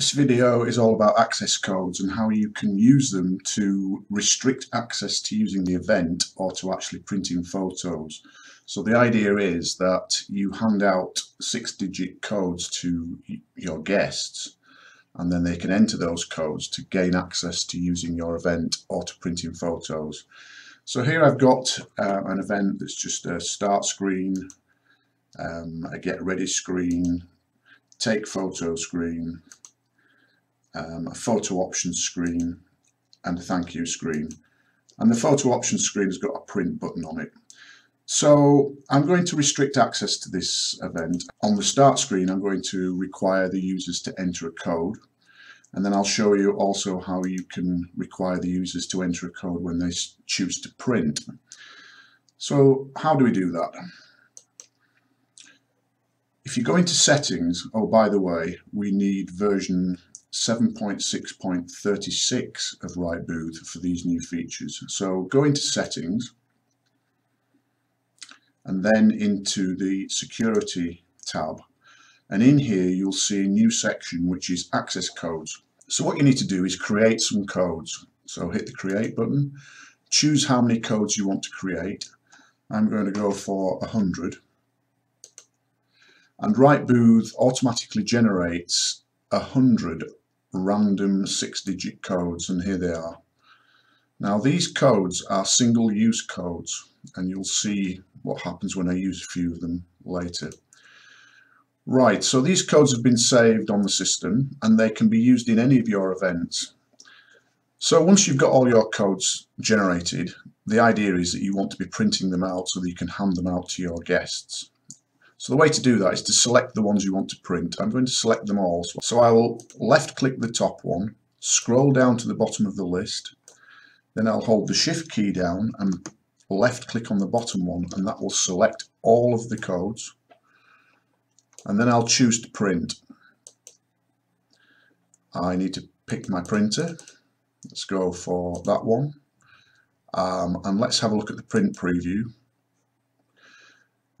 This video is all about access codes and how you can use them to restrict access to using the event or to actually printing photos. So the idea is that you hand out 6-digit codes to your guests, and then they can enter those codes to gain access to using your event or to printing photos. So here I've got an event that's just a start screen, a get ready screen, take photo screen, a photo options screen, and a thank you screen. And the photo options screen has got a print button on it. So I'm going to restrict access to this event. On the start screen, I'm going to require the users to enter a code, and then I'll show you also how you can require the users to enter a code when they choose to print. So how do we do that? If you go into settings, oh by the way, we need version 7.6.36 of RightBooth for these new features. So go into settings and then into the security tab, and in here you'll see a new section which is access codes. So what you need to do is create some codes. So hit the create button, choose how many codes you want to create. I'm going to go for 100, and RightBooth automatically generates 100 random 6-digit codes, and here they are. Now these codes are single-use codes, and you'll see what happens when I use a few of them later. Right, so these codes have been saved on the system and they can be used in any of your events. So once you've got all your codes generated, the idea is that you want to be printing them out so that you can hand them out to your guests. So the way to do that is to select the ones you want to print. I'm going to select them all. So I will left click the top one, scroll down to the bottom of the list, then I'll hold the shift key down and left click on the bottom one, and that will select all of the codes, and then I'll choose to print. I need to pick my printer. Let's go for that one, and let's have a look at the print preview.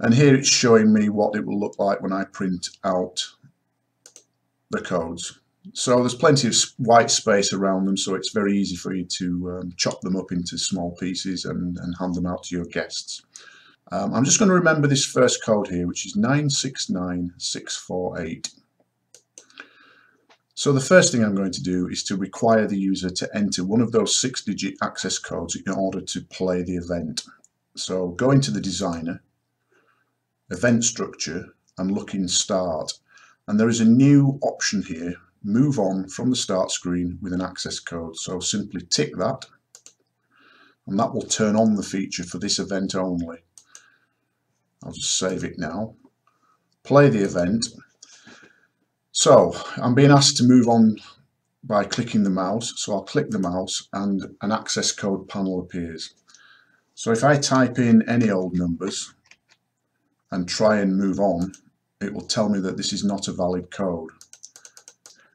And here it's showing me what it will look like when I print out the codes. So there's plenty of white space around them, so it's very easy for you to chop them up into small pieces and hand them out to your guests. I'm just going to remember this first code here, which is 969648. So the first thing I'm going to do is to require the user to enter one of those 6-digit access codes in order to play the event. So go into the designer, event structure, and look in start, and there is a new option here, move on from the start screen with an access code. So simply tick that, and that will turn on the feature for this event only. I'll just save it now, play the event. So I'm being asked to move on by clicking the mouse, so I'll click the mouse and an access code panel appears. So if I type in any old numbers and try and move on, it will tell me that this is not a valid code.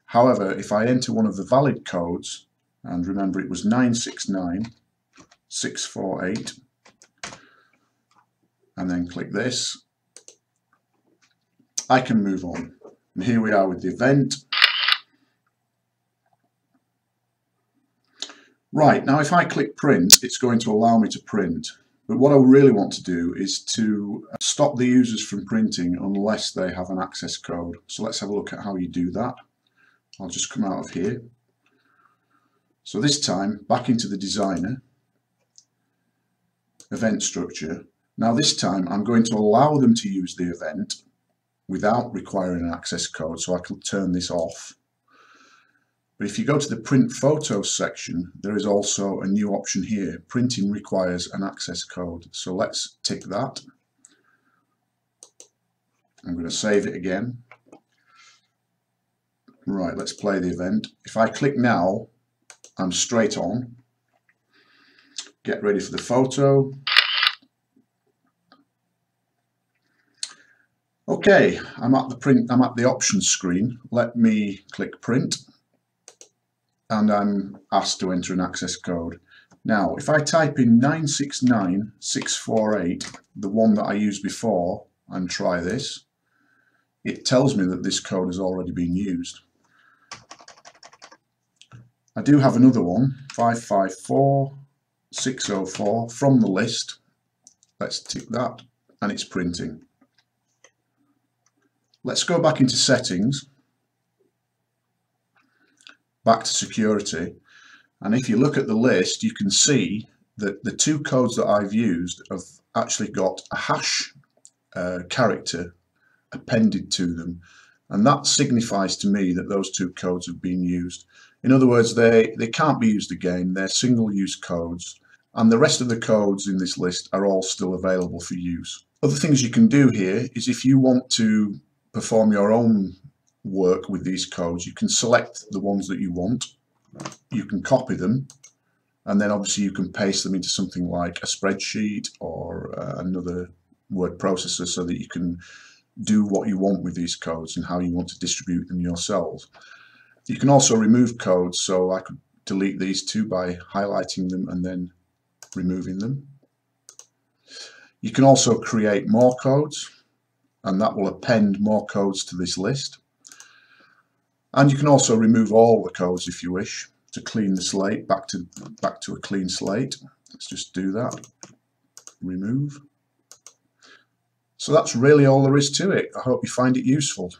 However, if I enter one of the valid codes, and remember it was 969648, and then click this, I can move on. And here we are with the event. Right, now if I click print, it's going to allow me to print. But what I really want to do is to stop the users from printing unless they have an access code. So let's have a look at how you do that. I'll just come out of here. So this time, back into the designer, event structure. Now this time I'm going to allow them to use the event without requiring an access code, so I can turn this off. But if you go to the print photos section, there is also a new option here. Printing requires an access code. So let's tick that. I'm going to save it again. Right, let's play the event. If I click now, I'm straight on. Get ready for the photo. Okay, I'm at the options screen. Let me click print, and I'm asked to enter an access code. Now, if I type in 969648, the one that I used before, and try this, it tells me that this code has already been used. I do have another one, 554604 from the list. Let's tick that, and it's printing. Let's go back into settings, back to security, and if you look at the list, you can see that the two codes that I've used have actually got a hash character appended to them, and that signifies to me that those two codes have been used. In other words, they can't be used again. They're single-use codes, and the rest of the codes in this list are all still available for use. Other things you can do here is, if you want to perform your own work with these codes, you can select the ones that you want, you can copy them, and then obviously you can paste them into something like a spreadsheet or another word processor, so that you can do what you want with these codes and how you want to distribute them yourselves. You can also remove codes, so I could delete these two by highlighting them and then removing them. You can also create more codes, and that will append more codes to this list. And you can also remove all the codes if you wish, to clean the slate back to a clean slate. Let's just do that. Remove. So that's really all there is to it. I hope you find it useful.